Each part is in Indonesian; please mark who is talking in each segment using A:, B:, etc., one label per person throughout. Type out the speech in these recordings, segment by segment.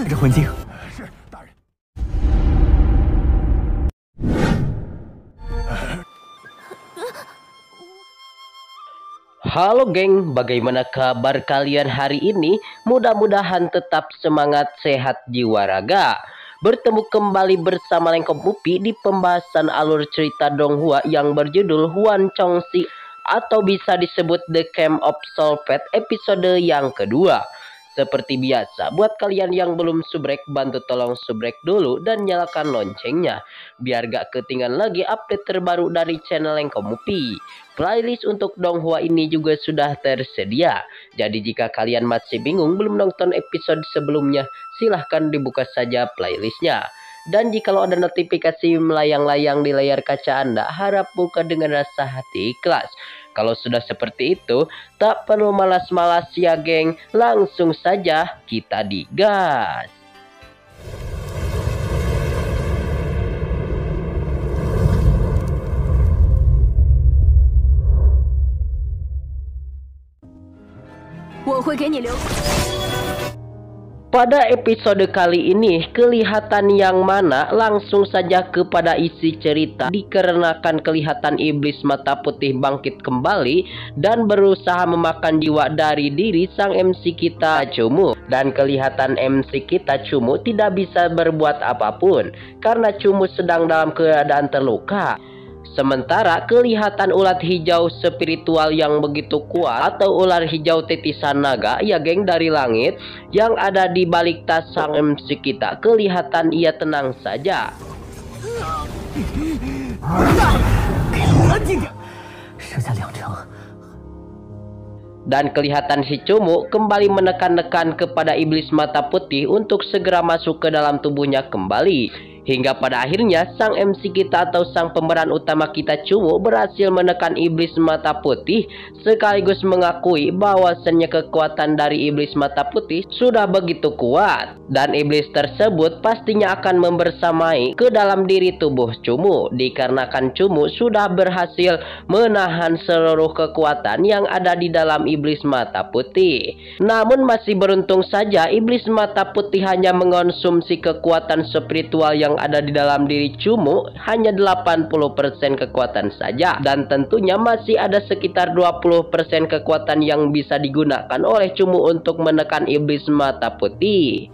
A: 这魂精。
B: Halo geng, bagaimana kabar kalian hari ini? Mudah-mudahan tetap semangat, sehat jiwa raga. Bertemu kembali bersama Lengkop Mupi di pembahasan alur cerita Donghua yang berjudul Huan Chongxi atau bisa disebut The Camp of Soulfate episode yang kedua. Seperti biasa, buat kalian yang belum subrek, bantu tolong subrek dulu dan nyalakan loncengnya biar gak ketinggalan lagi update terbaru dari channel Lengkop Mupi. Playlist untuk Donghua ini juga sudah tersedia. Jadi jika kalian masih bingung belum nonton episode sebelumnya, silahkan dibuka saja playlistnya. Dan jika ada notifikasi melayang-layang di layar kaca Anda, harap buka dengan rasa hati ikhlas. Kalau sudah seperti itu, tak perlu malas-malas ya geng, langsung saja kita digas. Pada episode kali ini, kelihatan yang mana langsung saja kepada isi cerita. Dikarenakan kelihatan iblis mata putih bangkit kembali dan berusaha memakan jiwa dari diri sang MC kita Cumu. Dan kelihatan MC kita Cumu tidak bisa berbuat apapun karena Cumu sedang dalam keadaan terluka. Sementara kelihatan ulat hijau spiritual yang begitu kuat atau ular hijau titisan naga ya geng dari langit yang ada di balik tas sang MC kita, kelihatan ia tenang saja. Dan kelihatan si Cumu kembali menekan-nekan kepada iblis mata putih untuk segera masuk ke dalam tubuhnya kembali. Hingga pada akhirnya sang MC kita atau sang pemeran utama kita Cumu berhasil menekan iblis mata putih sekaligus mengakui bahwasannya kekuatan dari iblis mata putih sudah begitu kuat. Dan iblis tersebut pastinya akan membersamai ke dalam diri tubuh Cumu dikarenakan Cumu sudah berhasil menahan seluruh kekuatan yang ada di dalam iblis mata putih. Namun masih beruntung saja iblis mata putih hanya mengonsumsi kekuatan spiritual yang ada di dalam diri Cumu hanya 80% kekuatan saja, dan tentunya masih ada sekitar 20% kekuatan yang bisa digunakan oleh Cumu untuk menekan iblis mata putih.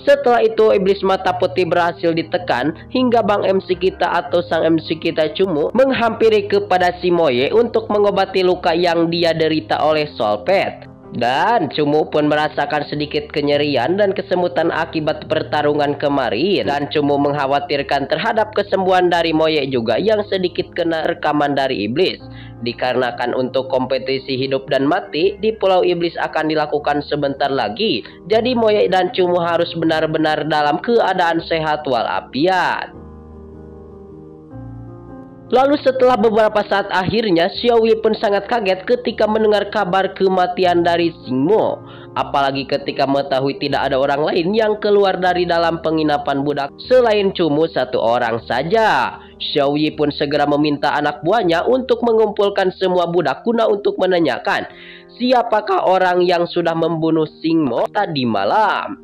B: Setelah itu iblis mata putih berhasil ditekan hingga Bang MC kita atau sang MC kita Cumu menghampiri kepada si Moye untuk mengobati luka yang dia derita oleh Soulfate. Dan Cumu pun merasakan sedikit kenyerian dan kesemutan akibat pertarungan kemarin. Dan Cumu mengkhawatirkan terhadap kesembuhan dari Moye juga yang sedikit kena rekaman dari iblis. Dikarenakan untuk kompetisi hidup dan mati di Pulau Iblis akan dilakukan sebentar lagi. Jadi Moye dan Cumu harus benar-benar dalam keadaan sehat walafiat. Lalu setelah beberapa saat akhirnya Xiaoyi pun sangat kaget ketika mendengar kabar kematian dari Xingmo. Apalagi ketika mengetahui tidak ada orang lain yang keluar dari dalam penginapan budak selain Cumu satu orang saja. Xiaoyi pun segera meminta anak buahnya untuk mengumpulkan semua budak guna untuk menanyakan siapakah orang yang sudah membunuh Xingmo tadi malam.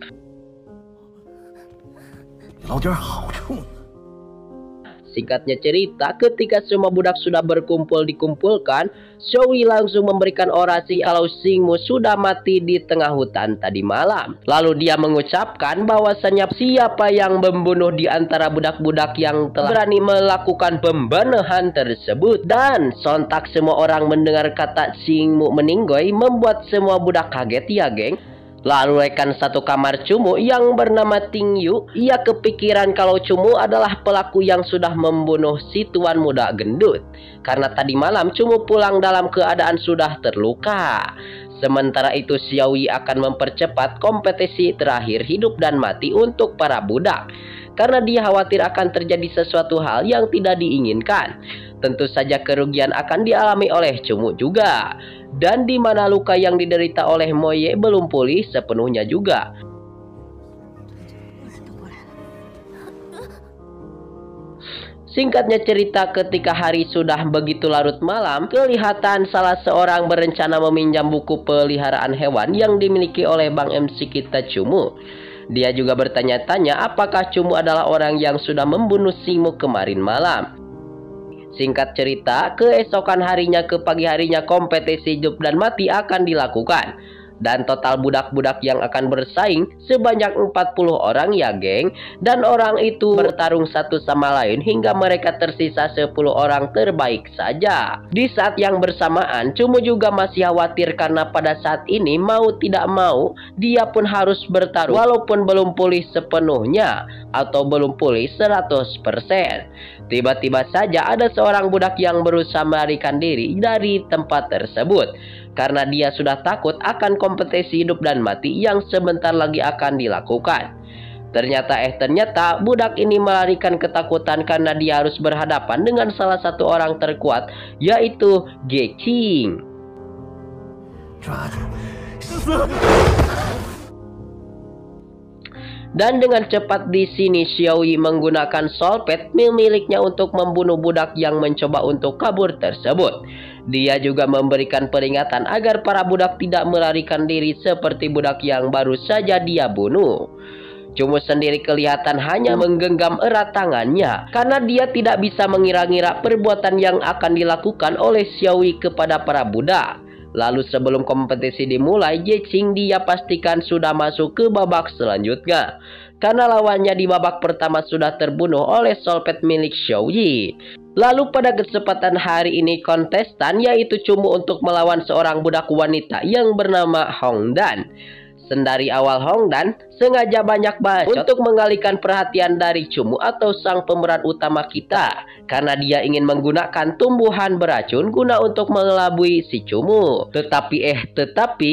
B: Singkatnya cerita, ketika semua budak sudah dikumpulkan, Xiaoyi langsung memberikan orasi kalau Xingmo sudah mati di tengah hutan tadi malam. Lalu dia mengucapkan bahwasannya siapa yang membunuh di antara budak-budak yang telah berani melakukan pembunuhan tersebut. Dan sontak semua orang mendengar kata Xingmo meninggoy membuat semua budak kaget ya geng. Lalu rekan satu kamar Cumu yang bernama Ting Yu, ia kepikiran kalau Cumu adalah pelaku yang sudah membunuh si tuan muda gendut. Karena tadi malam Cumu pulang dalam keadaan sudah terluka. Sementara itu Xiaoyi akan mempercepat kompetisi terakhir hidup dan mati untuk para budak. Karena dia khawatir akan terjadi sesuatu hal yang tidak diinginkan. Tentu saja kerugian akan dialami oleh Cumu juga. Dan di mana luka yang diderita oleh Moye belum pulih sepenuhnya juga. Singkatnya cerita, ketika hari sudah begitu larut malam, kelihatan salah seorang berencana meminjam buku peliharaan hewan yang dimiliki oleh Bang MC kita Cumu. Dia juga bertanya-tanya apakah Cumu adalah orang yang sudah membunuh Simo kemarin malam. Singkat cerita, keesokan harinya ke pagi harinya kompetisi hidup dan mati akan dilakukan. Dan total budak-budak yang akan bersaing sebanyak 40 orang ya geng. Dan orang itu bertarung satu sama lain hingga mereka tersisa 10 orang terbaik saja. Di saat yang bersamaan, Cumu juga masih khawatir karena pada saat ini mau tidak mau dia pun harus bertarung walaupun belum pulih sepenuhnya atau belum pulih 100%. Tiba-tiba saja ada seorang budak yang berusaha melarikan diri dari tempat tersebut karena dia sudah takut akan kompetisi hidup dan mati yang sebentar lagi akan dilakukan. Ternyata budak ini melarikan ketakutan karena dia harus berhadapan dengan salah satu orang terkuat, yaitu Geching. Dan dengan cepat di sini Xiaoyi menggunakan solpet miliknya untuk membunuh budak yang mencoba untuk kabur tersebut. Dia juga memberikan peringatan agar para budak tidak melarikan diri seperti budak yang baru saja dia bunuh. Cumu sendiri kelihatan hanya menggenggam erat tangannya karena dia tidak bisa mengira-ngira perbuatan yang akan dilakukan oleh Xiaoyi kepada para budak. Lalu sebelum kompetisi dimulai, Geching dia pastikan sudah masuk ke babak selanjutnya karena lawannya di babak pertama sudah terbunuh oleh solpet milik Xiaoyi. Lalu pada kesempatan hari ini kontestan yaitu Cumu untuk melawan seorang budak wanita yang bernama Hongdan. Sendari awal Hongdan sengaja banyak bacot untuk mengalihkan perhatian dari Cumu atau sang pemeran utama kita karena dia ingin menggunakan tumbuhan beracun guna untuk mengelabui si Cumu. Tetapi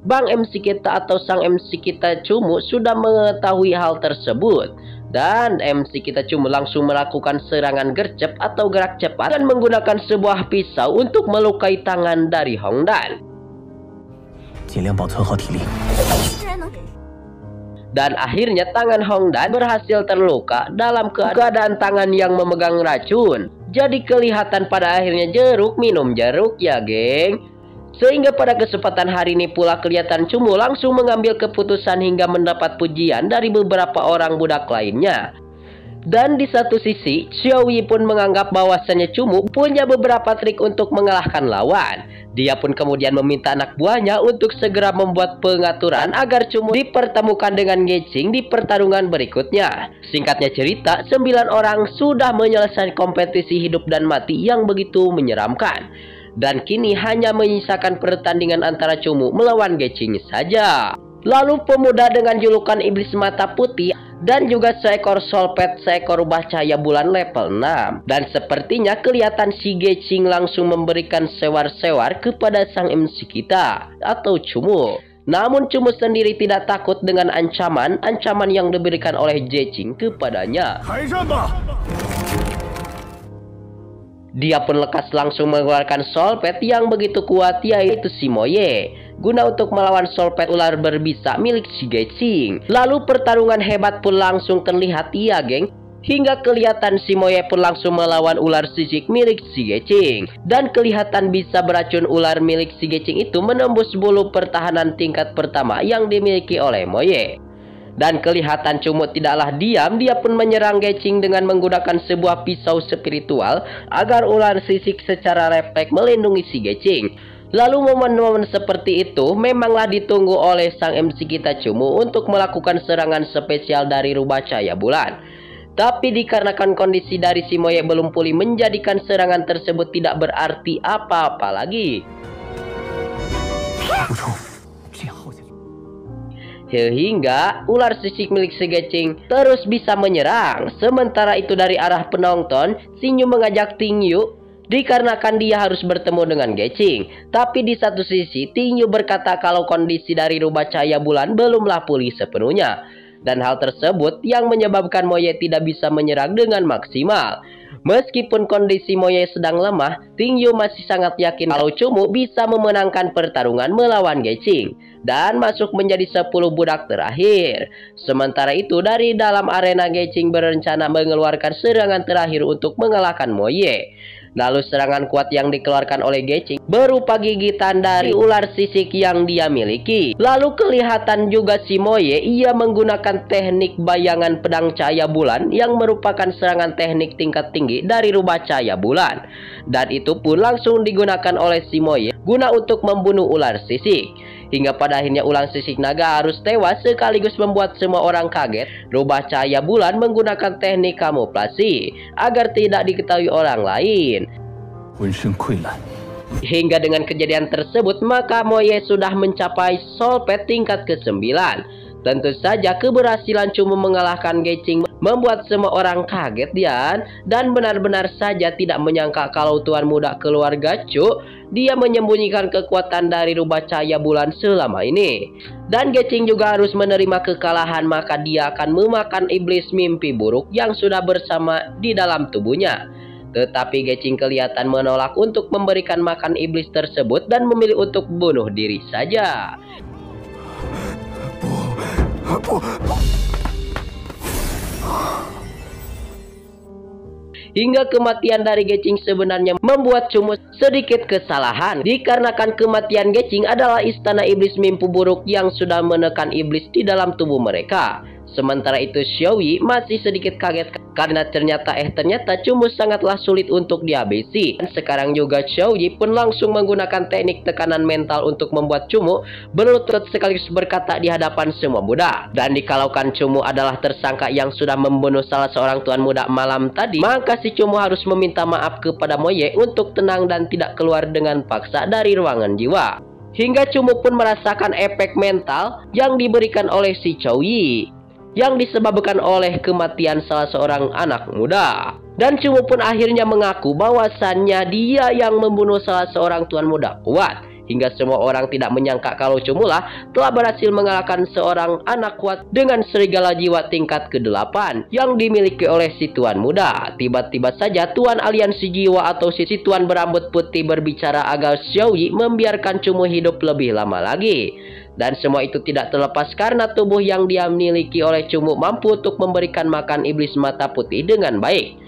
B: Bang MC kita atau sang MC kita Cumu sudah mengetahui hal tersebut. Dan MC kita Cumu langsung melakukan serangan gercep atau gerak cepat dan menggunakan sebuah pisau untuk melukai tangan dari Hongdan. Dan akhirnya tangan Hongdan berhasil terluka dalam keadaan tangan yang memegang racun. Jadi kelihatan pada akhirnya jeruk minum jeruk ya geng. Sehingga pada kesempatan hari ini pula kelihatan Cumu langsung mengambil keputusan hingga mendapat pujian dari beberapa orang budak lainnya. Dan di satu sisi, Xiaoyi pun menganggap bahwasannya Cumu punya beberapa trik untuk mengalahkan lawan. Dia pun kemudian meminta anak buahnya untuk segera membuat pengaturan agar Cumu dipertemukan dengan Geching di pertarungan berikutnya. Singkatnya cerita, 9 orang sudah menyelesaikan kompetisi hidup dan mati yang begitu menyeramkan. Dan kini hanya menyisakan pertandingan antara Cumu melawan Geching saja. Lalu pemuda dengan julukan iblis mata putih dan juga seekor solpet seekor rubah cahaya bulan level 6. Dan sepertinya kelihatan si Geching langsung memberikan sewar-sewar kepada sang MC kita atau Cumu. Namun Cumu sendiri tidak takut dengan ancaman yang diberikan oleh Geching kepadanya. Dia pun lekas langsung mengeluarkan solpet yang begitu kuat yaitu Simoye guna untuk melawan solpet ular berbisa milik si Geching. Lalu pertarungan hebat pun langsung terlihat ya geng. Hingga kelihatan Simoye pun langsung melawan ular sisik milik si Geching. Dan kelihatan bisa beracun ular milik si Geching itu menembus bulu pertahanan tingkat pertama yang dimiliki oleh Moye. Dan kelihatan Cumu tidaklah diam, dia pun menyerang Geching dengan menggunakan sebuah pisau spiritual agar ular sisik secara refleks melindungi si Geching. Lalu momen-momen seperti itu memanglah ditunggu oleh sang MC kita Cumu untuk melakukan serangan spesial dari rubah cahaya bulan. Tapi dikarenakan kondisi dari Simoye belum pulih menjadikan serangan tersebut tidak berarti apa-apa lagi. Sehingga ular sisik milik si Geching terus bisa menyerang. Sementara itu dari arah penonton, Xingyu mengajak Tingyu dikarenakan dia harus bertemu dengan Geching. Tapi di satu sisi, Tingyu berkata kalau kondisi dari rubah cahaya bulan belumlah pulih sepenuhnya. Dan hal tersebut yang menyebabkan Moye tidak bisa menyerang dengan maksimal. Meskipun kondisi Moye sedang lemah, Ting Yu masih sangat yakin kalau Cumu bisa memenangkan pertarungan melawan Geching dan masuk menjadi 10 budak terakhir. Sementara itu, dari dalam arena Geching berencana mengeluarkan serangan terakhir untuk mengalahkan Moye. Lalu serangan kuat yang dikeluarkan oleh Geching berupa gigitan dari ular sisik yang dia miliki. Lalu kelihatan juga si Moye, ia menggunakan teknik bayangan pedang cahaya bulan yang merupakan serangan teknik tingkat tinggi dari rubah cahaya bulan. Dan itu pun langsung digunakan oleh si Moye guna untuk membunuh ular sisik. Hingga pada akhirnya ular sisik naga harus tewas sekaligus membuat semua orang kaget. Rubah cahaya bulan menggunakan teknik kamuflasi agar tidak diketahui orang lain. Hingga dengan kejadian tersebut, maka Moye sudah mencapai Soul Pet tingkat ke-9. Tentu saja keberhasilan Cumu mengalahkan Geching membuat semua orang kaget dan benar-benar saja tidak menyangka kalau tuan muda keluarga Cu dia menyembunyikan kekuatan dari rubah cahaya bulan selama ini. Dan Geching juga harus menerima kekalahan, maka dia akan memakan iblis mimpi buruk yang sudah bersama di dalam tubuhnya. Tetapi Geching kelihatan menolak untuk memberikan makan iblis tersebut dan memilih untuk bunuh diri saja. Hingga kematian dari Geching sebenarnya membuat Cumu sedikit kesalahan, dikarenakan kematian Geching adalah istana iblis mimpi buruk yang sudah menekan iblis di dalam tubuh mereka. Sementara itu Xiaoyi masih sedikit kaget karena ternyata Cumu sangatlah sulit untuk dihabisi. Dan sekarang juga Xiaoyi pun langsung menggunakan teknik tekanan mental untuk membuat Cumu berlutut sekaligus berkata di hadapan semua budak. Dan dikalaukan Cumu adalah tersangka yang sudah membunuh salah seorang tuan muda malam tadi, maka si Cumu harus meminta maaf kepada Moye untuk tenang dan tidak keluar dengan paksa dari ruangan jiwa. Hingga Cumu pun merasakan efek mental yang diberikan oleh si Xiaoyi yang disebabkan oleh kematian salah seorang anak muda. Dan Cumu pun akhirnya mengaku bahwasannya dia yang membunuh salah seorang tuan muda kuat. Hingga semua orang tidak menyangka kalau Cumu lah telah berhasil mengalahkan seorang anak kuat dengan serigala jiwa tingkat ke-8 yang dimiliki oleh si tuan muda. Tiba-tiba saja tuan aliansi jiwa atau si tuan berambut putih berbicara agar Xiaoyi membiarkan Cumu hidup lebih lama lagi. Dan semua itu tidak terlepas karena tubuh yang dia miliki oleh Cumu mampu untuk memberikan makan iblis mata putih dengan baik.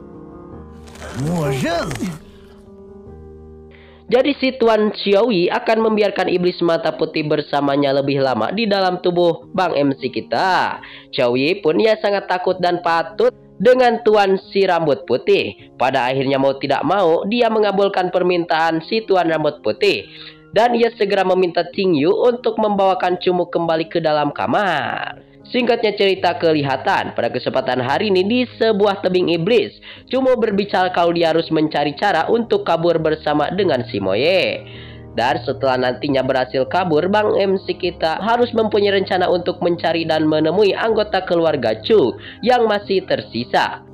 B: Jadi si Tuan Xiaoyi akan membiarkan iblis mata putih bersamanya lebih lama di dalam tubuh Bang MC kita. Xiaoyi pun ia sangat takut dan patut dengan Tuan si rambut putih. Pada akhirnya mau tidak mau dia mengabulkan permintaan si Tuan rambut putih. Dan ia segera meminta Ting Yu untuk membawakan Cumu kembali ke dalam kamar. Singkatnya cerita kelihatan pada kesempatan hari ini di sebuah tebing iblis, Cumu berbicara kalau dia harus mencari cara untuk kabur bersama dengan si Moye. Dan setelah nantinya berhasil kabur, Bang MC kita harus mempunyai rencana untuk mencari dan menemui anggota keluarga Chu yang masih tersisa.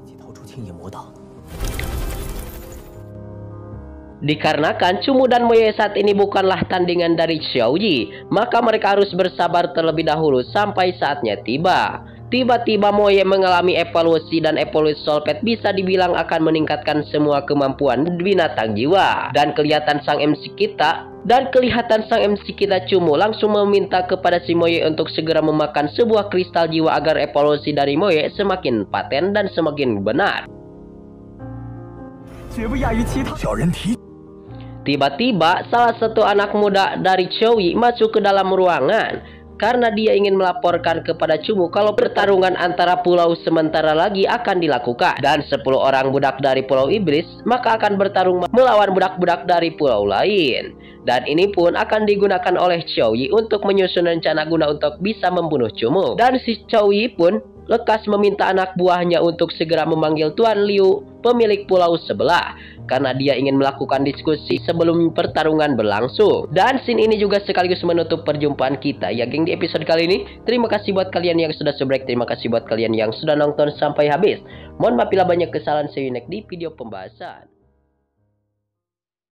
B: Dikarenakan Cumu dan Moye saat ini bukanlah tandingan dari Xiaoyi, maka mereka harus bersabar terlebih dahulu sampai saatnya tiba. Tiba-tiba Moye mengalami evolusi dan evolusi Soul Pet bisa dibilang akan meningkatkan semua kemampuan binatang jiwa. Dan kelihatan sang MC kita Cumu langsung meminta kepada si Moye untuk segera memakan sebuah kristal jiwa agar evolusi dari Moye semakin paten dan semakin benar. Tiba-tiba salah satu anak muda dari Xiaoyi masuk ke dalam ruangan karena dia ingin melaporkan kepada Cumu kalau pertarungan antara pulau sementara lagi akan dilakukan. Dan 10 orang budak dari pulau iblis maka akan bertarung melawan budak-budak dari pulau lain. Dan ini pun akan digunakan oleh Xiaoyi untuk menyusun rencana guna untuk bisa membunuh Cumu. Dan si Xiaoyi pun lekas meminta anak buahnya untuk segera memanggil Tuan Liu, pemilik pulau sebelah, karena dia ingin melakukan diskusi sebelum pertarungan berlangsung. Dan scene ini juga sekaligus menutup perjumpaan kita ya geng di episode kali ini. Terima kasih buat kalian yang sudah subscribe, terima kasih buat kalian yang sudah nonton sampai habis. Mohon maaf bila banyak kesalahan, see you next di video pembahasan.